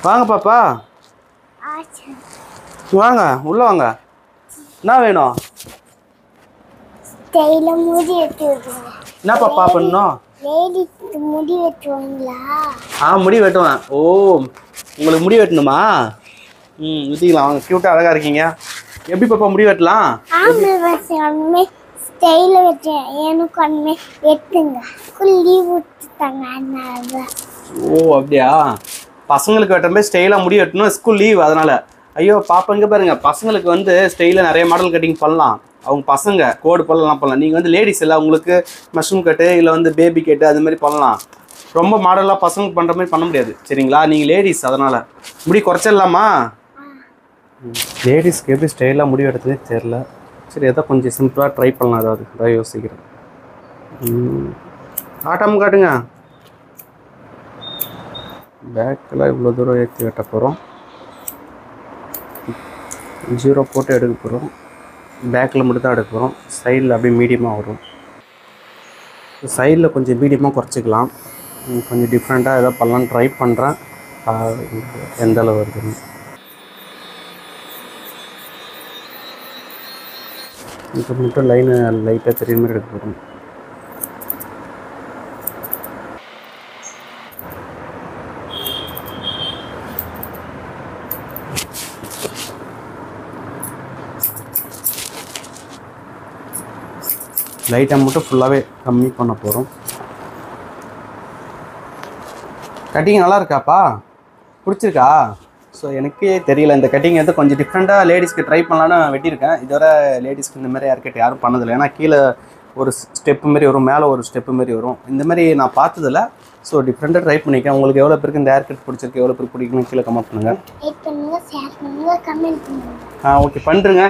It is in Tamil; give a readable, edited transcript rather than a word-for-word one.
வாங்க பாப்பா, வாங்க உள்ள வாங்க. என்ன வேணும்? என்ன பாப்பா பண்ணணும்? முடி வெட்டுவாங்களா? முடி வெட்டுவேன். ஓ, உங்களுக்கு முடி வெட்டணுமா? வெட்டிக்கலாம் வாங்க. க்யூட்டாக அழகாக இருக்கீங்க. எப்படி பாப்பா முடி வெட்டலாம்? ஸ்டைல வெட்டேன். எனக்கு ஒன்றுமே வெட்டுங்க. லீவ் விட்டுட்டாங்க அதனால. ஓ அப்படியா? பசங்களுக்கு வெட்டுற மாதிரி ஸ்டைலாக முடி வெட்டணும், ஸ்கூல் லீவ் அதனால. ஐயோ பாப்பா இங்கே பாருங்க, பசங்களுக்கு வந்து ஸ்டைலில் நிறைய மாடல் கட்டிங் பண்ணலாம். அவங்க பசங்க கோடு பண்ணலாம் பண்ணலாம். நீங்கள் வந்து லேடிஸ் இல்லை, உங்களுக்கு மஷ்ரூம் கட்டு இல்லை வந்து பேபி கட்டு அது மாதிரி பண்ணலாம். ரொம்ப மாடலாக பசங்க பண்ணுற மாதிரி பண்ண முடியாது சரிங்களா? நீங்கள் லேடிஸ் அதனால் முடி குறைச்சிடலாமா? லேடிஸ்க்கு எப்படி ஸ்டைலாக முடி வெட்டுறதுனே தெரில. சரி எதோ கொஞ்சம் சிம்பிளாக ட்ரை பண்ணலாம். அதான் யோசிக்கிறேன். ஆட்டம் காட்டுங்க. பேக்கில் இவ்வளோ தூரம் ஏற்றி வெட்ட போகிறோம். 0 போட்டு எடுக்க போகிறோம். பேக்கில் மட்டும் தான் எடுக்க போகிறோம். சைடில் அப்படியே மீடியமாக வரும். சைடில் கொஞ்சம் மீடியமாக குறைச்சிக்கலாம். கொஞ்சம் டிஃப்ரெண்ட்டாக எதாவது பண்ணலான்னு ட்ரை பண்ணுறேன். எந்த அளவு வருதுன்னு. இப்போ மட்டும் லைனு லைட்டாக தெரியுற மாதிரி எடுக்க போகிறோம். லைட்டை மட்டும் ஃபுல்லாகவே கம்மி பண்ண போகிறோம். கட்டிங் நல்லா இருக்காப்பா? பிடிச்சிருக்கா? ஸோ எனக்கே தெரியல, இந்த கட்டிங் வந்து கொஞ்சம் டிஃப்ரெண்ட்டாக லேடிஸ்க்கு ட்ரை பண்ணலான்னு வெட்டியிருக்கேன். இதுவரை லேடிஸ்க்கு இந்த மாதிரி யாரும் பண்ணதில்லை. ஏன்னா கீழே ஒரு ஸ்டெப்பு மாரி வரும், மேலே ஒரு ஸ்டெப்பு மாரி வரும். இந்த மாதிரி நான் பார்த்ததில்ல. ஸோ டிஃப்ரெண்ட்டாக ட்ரை பண்ணியிருக்கேன். உங்களுக்கு எவ்வளோ பேருக்கு இந்த ஹேர் கட் பிடிச்சிருக்கு, எவ்வளோ பேருக்கு பிடிக்கணும் கீழே கமெண்ட் பண்ணுங்கள். லைக் பண்ணுங்க, ஷேர் பண்ணுங்க, கமெண்ட் பண்ணுங்க. ஓகே பண்ணுறேங்க.